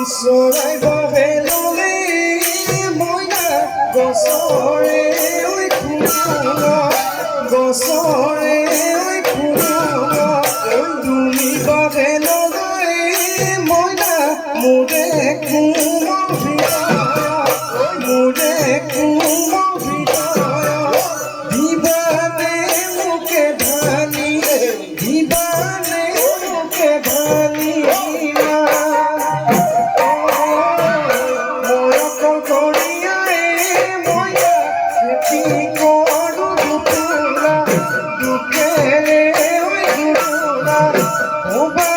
Sorai bavelole moina gosore oi kuno gosore oi kuno oi dumi bavelole moina mure kuno vidaya mure kuno vidaya dibane muke dhani dibane muke dhani Oh,